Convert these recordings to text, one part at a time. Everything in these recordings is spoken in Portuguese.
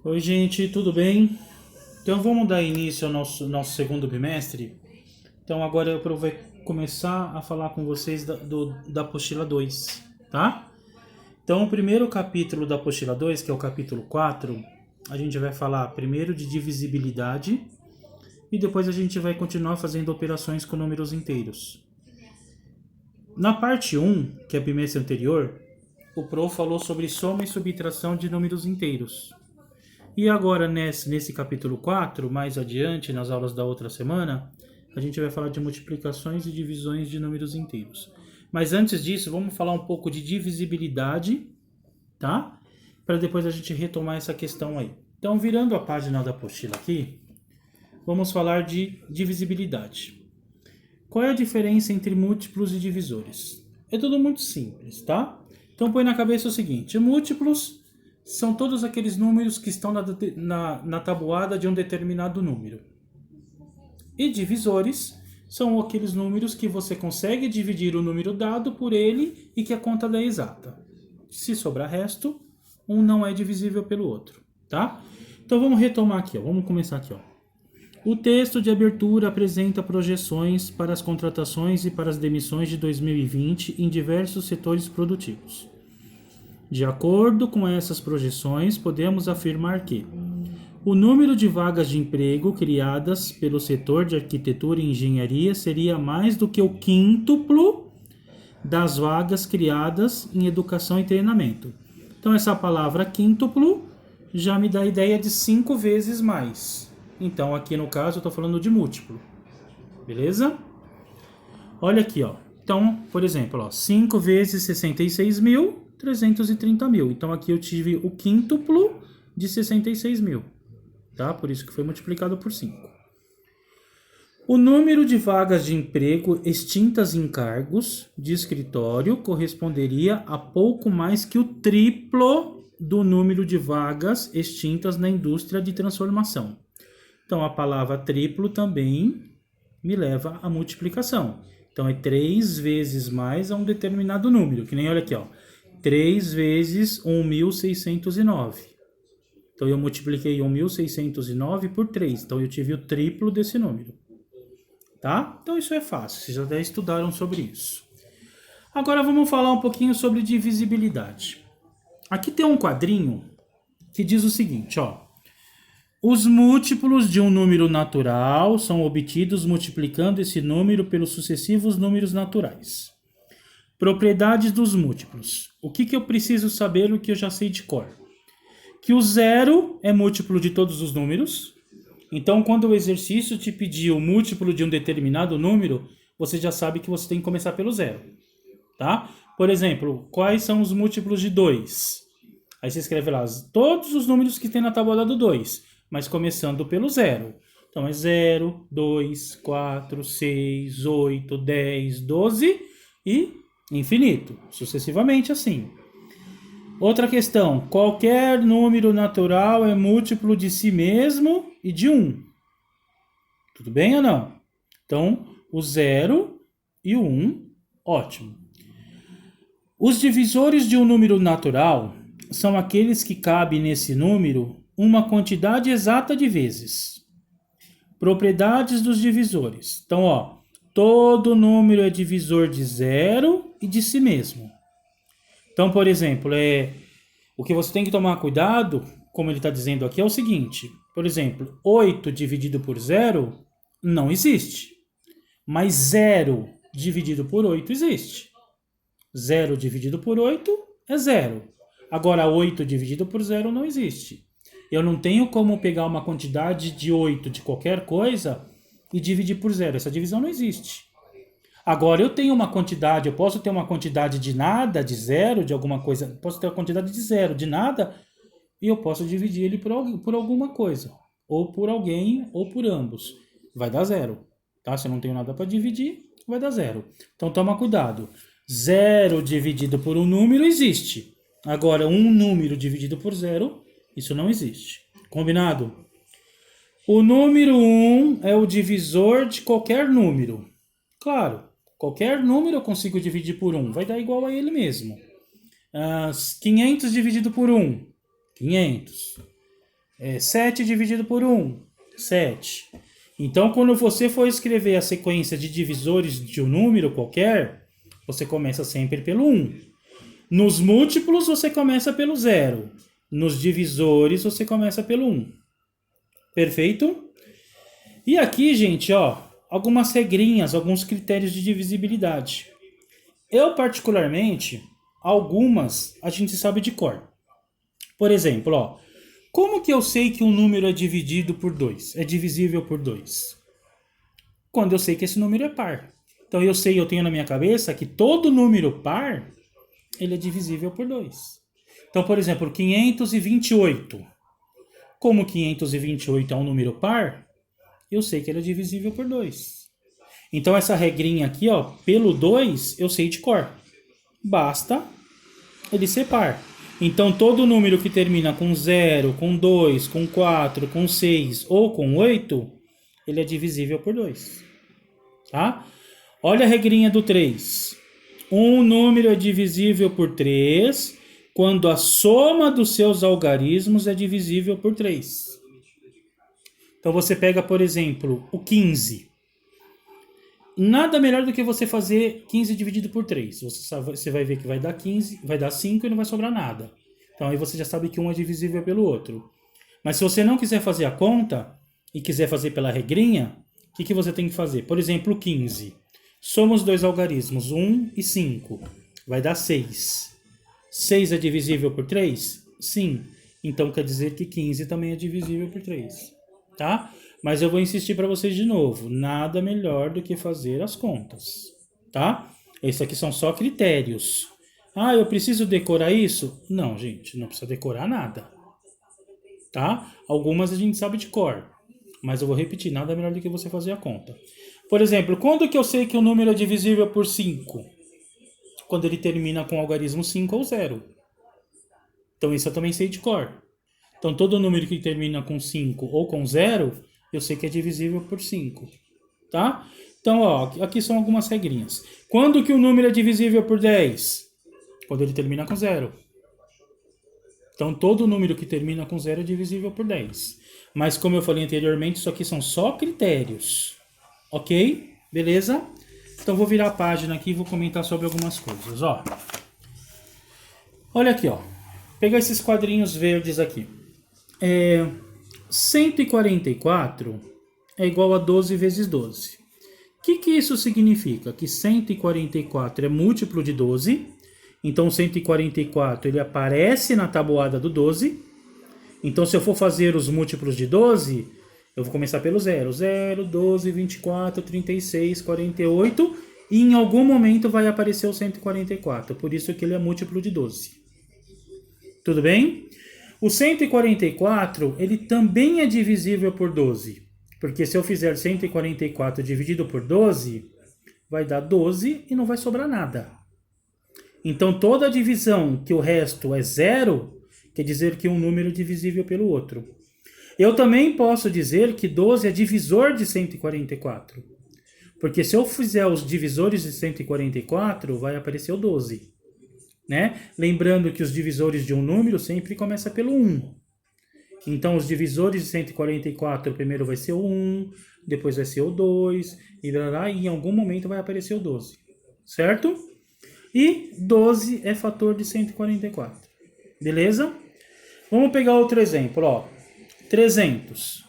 Oi, gente, tudo bem? Então vamos dar início ao nosso segundo bimestre. Então agora eu vou começar a falar com vocês da apostila 2, tá? Então o primeiro capítulo da apostila 2, que é o capítulo 4, a gente vai falar primeiro de divisibilidade e depois a gente vai continuar fazendo operações com números inteiros. Na parte 1, que é bimestre anterior, o Pro falou sobre soma e subtração de números inteiros. E agora, nesse capítulo 4, mais adiante, nas aulas da outra semana, a gente vai falar de multiplicações e divisões de números inteiros. Mas antes disso, vamos falar um pouco de divisibilidade, tá? Para depois a gente retomar essa questão aí. Então, virando a página da apostila aqui, vamos falar de divisibilidade. Qual é a diferença entre múltiplos e divisores? É tudo muito simples, tá? Então, põe na cabeça o seguinte: múltiplos são todos aqueles números que estão na tabuada de um determinado número. E divisores são aqueles números que você consegue dividir o número dado por ele e que a conta dá exata. Se sobrar resto, um não é divisível pelo outro, tá? Então vamos retomar aqui, ó. Vamos começar aqui, ó. O texto de abertura apresenta projeções para as contratações e para as demissões de 2020 em diversos setores produtivos. De acordo com essas projeções, podemos afirmar que o número de vagas de emprego criadas pelo setor de arquitetura e engenharia seria mais do que o quíntuplo das vagas criadas em educação e treinamento. Então, essa palavra quíntuplo já me dá a ideia de 5 vezes mais. Então, aqui no caso, eu estou falando de múltiplo. Beleza? Olha aqui, ó. Então, por exemplo, ó, 5 vezes 66 mil, 330 mil. Então, aqui eu tive o quíntuplo de 66 mil. Tá? Por isso que foi multiplicado por 5. O número de vagas de emprego extintas em cargos de escritório corresponderia a pouco mais que o triplo do número de vagas extintas na indústria de transformação. Então, a palavra triplo também me leva à multiplicação. Então, é 3 vezes mais a um determinado número, que nem olha aqui, ó. 3 vezes 1.609. Então, eu multipliquei 1.609 por 3. Então, eu tive o triplo desse número. Tá? Então, isso é fácil. Vocês já até estudaram sobre isso. Agora, vamos falar um pouquinho sobre divisibilidade. Aqui tem um quadrinho que diz o seguinte, ó. Os múltiplos de um número natural são obtidos multiplicando esse número pelos sucessivos números naturais. Propriedades dos múltiplos. O que eu preciso saber, o que eu já sei de cor? Que o zero é múltiplo de todos os números. Então, quando o exercício te pedir o múltiplo de um determinado número, você já sabe que você tem que começar pelo zero. Tá? Por exemplo, quais são os múltiplos de 2? Aí você escreve lá todos os números que tem na tabuada do 2, mas começando pelo zero. Então, é 0, 2, 4, 6, 8, 10, 12 e infinito. Sucessivamente assim. Outra questão, qualquer número natural é múltiplo de si mesmo e de 1. Tudo bem ou não? Então, o 0 e o 1, ótimo. Os divisores de um número natural são aqueles que cabem nesse número uma quantidade exata de vezes. Propriedades dos divisores. Então, ó, todo número é divisor de 0 e de si mesmo. Então, por exemplo, o que você tem que tomar cuidado, como ele está dizendo aqui, é o seguinte. Por exemplo, 8 dividido por 0 não existe. Mas 0 dividido por 8 existe. 0 dividido por 8 é 0. Agora, 8 dividido por 0 não existe. Eu não tenho como pegar uma quantidade de 8 de qualquer coisa e dividir por 0. Essa divisão não existe. Agora, eu tenho uma quantidade, eu posso ter uma quantidade de nada, de zero, de alguma coisa, posso ter uma quantidade de zero, de nada, e eu posso dividir ele por alguma coisa, ou por alguém, ou por ambos. Vai dar zero, tá? Se eu não tenho nada para dividir, vai dar zero. Então, toma cuidado. Zero dividido por um número existe. Agora, um número dividido por zero, isso não existe. Combinado? O número 1 é o divisor de qualquer número. Claro. Qualquer número eu consigo dividir por 1. Vai dar igual a ele mesmo. 500 dividido por 1. 500. 7 dividido por 1, 7. Então, quando você for escrever a sequência de divisores de um número qualquer, você começa sempre pelo 1. Nos múltiplos, você começa pelo 0. Nos divisores, você começa pelo 1. Perfeito? E aqui, gente, ó, algumas regrinhas, alguns critérios de divisibilidade. Eu, particularmente, algumas a gente sabe de cor. Por exemplo, ó, como que eu sei que um número é dividido por 2? É divisível por 2? Quando eu sei que esse número é par. Então eu tenho na minha cabeça que todo número par, ele é divisível por 2. Então, por exemplo, 528. Como 528 é um número par, eu sei que ele é divisível por 2. Então essa regrinha aqui, ó, pelo 2, eu sei de cor. Basta ele ser par. Então todo número que termina com 0, com 2, com 4, com 6 ou com 8, ele é divisível por 2. Tá? Olha a regrinha do 3. Um número é divisível por 3 quando a soma dos seus algarismos é divisível por 3. Então você pega, por exemplo, o 15. Nada melhor do que você fazer 15 dividido por 3. Você vai ver que vai dar 15, vai dar 5 e não vai sobrar nada. Então aí você já sabe que um é divisível pelo outro. Mas se você não quiser fazer a conta e quiser fazer pela regrinha, o que você tem que fazer? Por exemplo, 15. Soma os dois algarismos, 1 e 5. Vai dar 6. 6 é divisível por 3? Sim. Então quer dizer que 15 também é divisível por 3. Tá? Mas eu vou insistir para vocês de novo. Nada melhor do que fazer as contas. Tá? Esses aqui são só critérios. Ah, eu preciso decorar isso? Não, gente, não precisa decorar nada. Tá? Algumas a gente sabe de cor. Mas eu vou repetir, nada melhor do que você fazer a conta. Por exemplo, quando que eu sei que o número é divisível por 5? Quando ele termina com o algarismo 5 ou 0. Então isso eu também sei de cor. Então todo número que termina com 5 ou com 0, eu sei que é divisível por 5. Tá? Então, ó, aqui são algumas regrinhas. Quando que o número é divisível por 10? Quando ele termina com 0. Então todo número que termina com 0 é divisível por 10. Mas como eu falei anteriormente, isso aqui são só critérios. Ok? Beleza? Então vou virar a página aqui e vou comentar sobre algumas coisas. Ó. Olha aqui, ó. Pegar esses quadrinhos verdes aqui. 144 é igual a 12 vezes 12. O que isso significa? Que 144 é múltiplo de 12. Então 144 ele aparece na tabuada do 12. Então se eu for fazer os múltiplos de 12, eu vou começar pelo 0. 0, 12, 24, 36, 48. E em algum momento vai aparecer o 144. Por isso que ele é múltiplo de 12. Tudo bem? O 144, ele também é divisível por 12. Porque se eu fizer 144 dividido por 12, vai dar 12 e não vai sobrar nada. Então toda a divisão que o resto é 0, quer dizer que um número é divisível pelo outro. Eu também posso dizer que 12 é divisor de 144. Porque se eu fizer os divisores de 144, vai aparecer o 12. Né? Lembrando que os divisores de um número sempre começam pelo 1. Então, os divisores de 144, primeiro vai ser o 1, depois vai ser o 2, e em algum momento vai aparecer o 12. Certo? E 12 é fator de 144. Beleza? Vamos pegar outro exemplo. Ó. 300.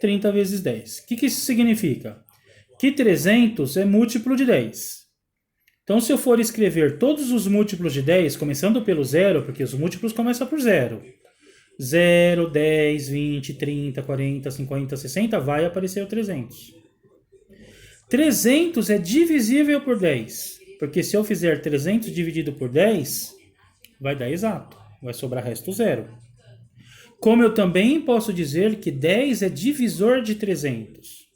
30 vezes 10. O que isso significa? Que 300 é múltiplo de 10. Então, se eu for escrever todos os múltiplos de 10, começando pelo 0, porque os múltiplos começam por 0. 0, 10, 20, 30, 40, 50, 60, vai aparecer o 300. 300 é divisível por 10, porque se eu fizer 300 dividido por 10, vai dar exato, vai sobrar resto 0. Como eu também posso dizer que 10 é divisor de 300,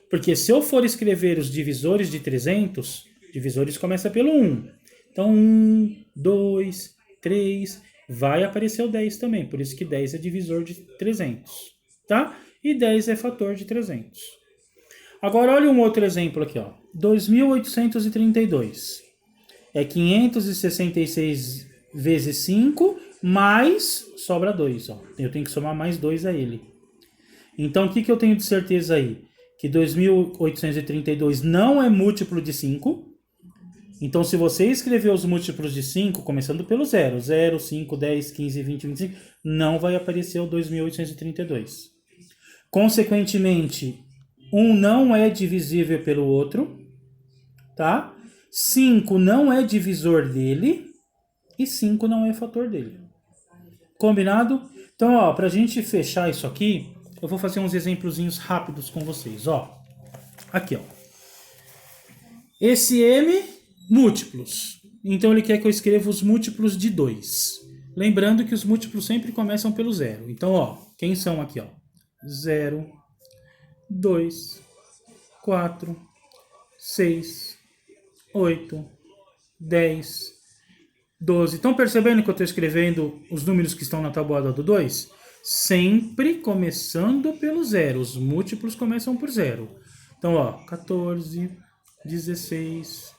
porque se eu for escrever os divisores de 300, divisores começam pelo 1. Então, 1, 2, 3, vai aparecer o 10 também. Por isso que 10 é divisor de 300. Tá? E 10 é fator de 300. Agora, olha um outro exemplo aqui. Ó. 2.832. É 566 vezes 5 mais sobra 2, ó. Eu tenho que somar mais 2 a ele. Então, o que eu tenho de certeza aí? Que 2.832 não é múltiplo de 5. Então, se você escrever os múltiplos de 5, começando pelo 0, 0, 5, 10, 15, 20, 25, não vai aparecer o 2.832. Consequentemente, um não é divisível pelo outro, tá? 5 não é divisor dele e 5 não é fator dele. Combinado? Então, ó, pra gente fechar isso aqui, eu vou fazer uns exemplozinhos rápidos com vocês, ó. Aqui, ó. Esse M, múltiplos. Então, ele quer que eu escreva os múltiplos de 2. Lembrando que os múltiplos sempre começam pelo 0. Então, ó, quem são aqui, ó? 0, 2, 4, 6, 8, 10, 12. Estão percebendo que eu estou escrevendo os números que estão na tabuada do 2? Sempre começando pelo 0. Os múltiplos começam por 0. Então, ó, 14, 16,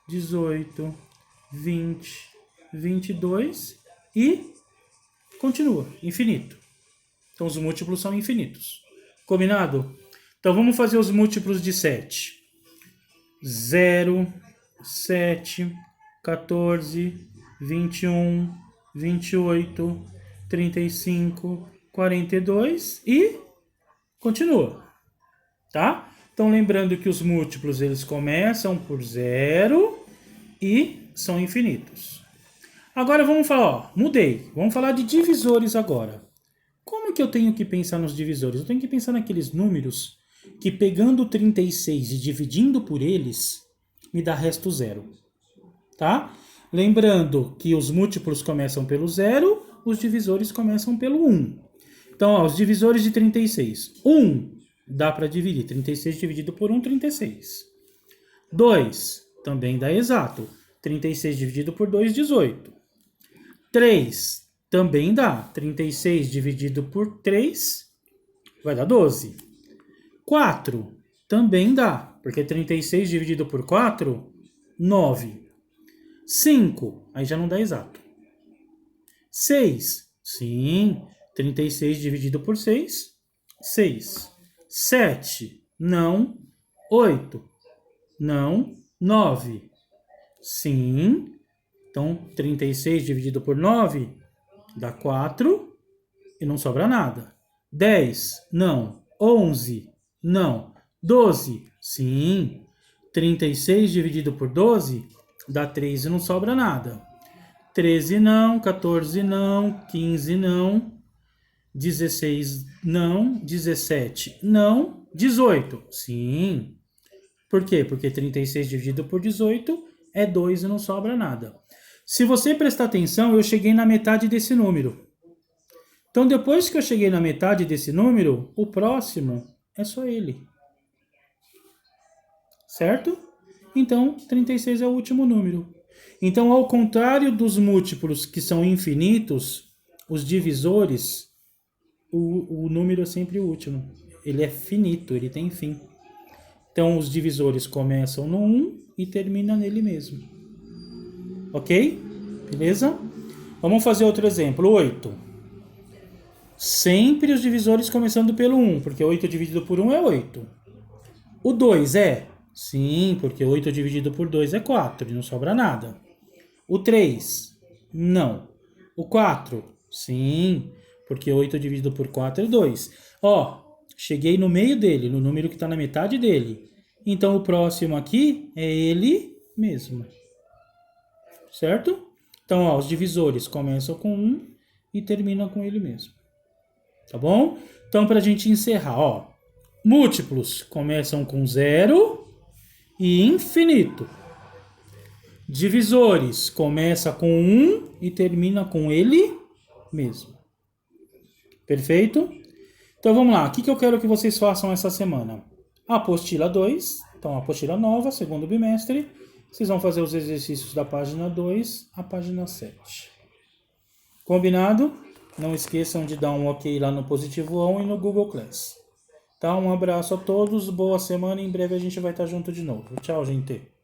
18, 20, 22 e continua, infinito. Então, os múltiplos são infinitos. Combinado? Então, vamos fazer os múltiplos de 7. 0, 7, 14, 21, 28, 35, 42 e continua. Tá? Então, lembrando que os múltiplos eles começam por 0 e são infinitos. Agora vamos falar, ó, mudei. Vamos falar de divisores agora. Como que eu tenho que pensar nos divisores? Eu tenho que pensar naqueles números que pegando 36 e dividindo por eles, me dá resto 0. Tá? Lembrando que os múltiplos começam pelo 0, os divisores começam pelo 1. Então, ó, os divisores de 36. 1 dá para dividir. 36 dividido por 1, 36. 2 também dá exato. 36 dividido por 2, 18. 3 também dá. 36 dividido por 3 vai dar 12. 4 também dá, porque 36 dividido por 4, 9. 5, aí já não dá exato. 6, sim. 36 dividido por 6, 6. 7, não. 8, não. 9, sim. Então, 36 dividido por 9 dá 4 e não sobra nada. 10, não. 11, não. 12, sim. 36 dividido por 12 dá 3 e não sobra nada. 13 não, 14 não, 15 não, 16 não, 17 não, 18, sim. Por quê? Porque 36 dividido por 18 é 2 e não sobra nada. Se você prestar atenção, eu cheguei na metade desse número. Então, depois que eu cheguei na metade desse número, o próximo é só ele. Certo? Então, 36 é o último número. Então, ao contrário dos múltiplos que são infinitos, os divisores, o número é sempre o último. Ele é finito, ele tem fim. Então, os divisores começam no 1 e terminam nele mesmo. Ok? Beleza? Vamos fazer outro exemplo. 8. Sempre os divisores começando pelo 1, porque 8 dividido por 1 é 8. O 2 é? Sim, porque 8 dividido por 2 é 4 e não sobra nada. O 3? Não. O 4? Sim, porque 8 dividido por 4 é 2. Ó, cheguei no meio dele, no número que está na metade dele. Então, o próximo aqui é ele mesmo. Certo? Então, ó, os divisores começam com 1 e terminam com ele mesmo. Tá bom? Então, para a gente encerrar, ó. Múltiplos começam com 0 e infinito. Divisores começa com 1 e termina com ele mesmo. Perfeito? Então vamos lá. O que eu quero que vocês façam essa semana? Apostila 2. Então, apostila nova, segundo bimestre. Vocês vão fazer os exercícios da página 2 à página 7. Combinado? Não esqueçam de dar um ok lá no Positivo On e no Google Class. Tá? Um abraço a todos, boa semana e em breve a gente vai estar junto de novo. Tchau, gente.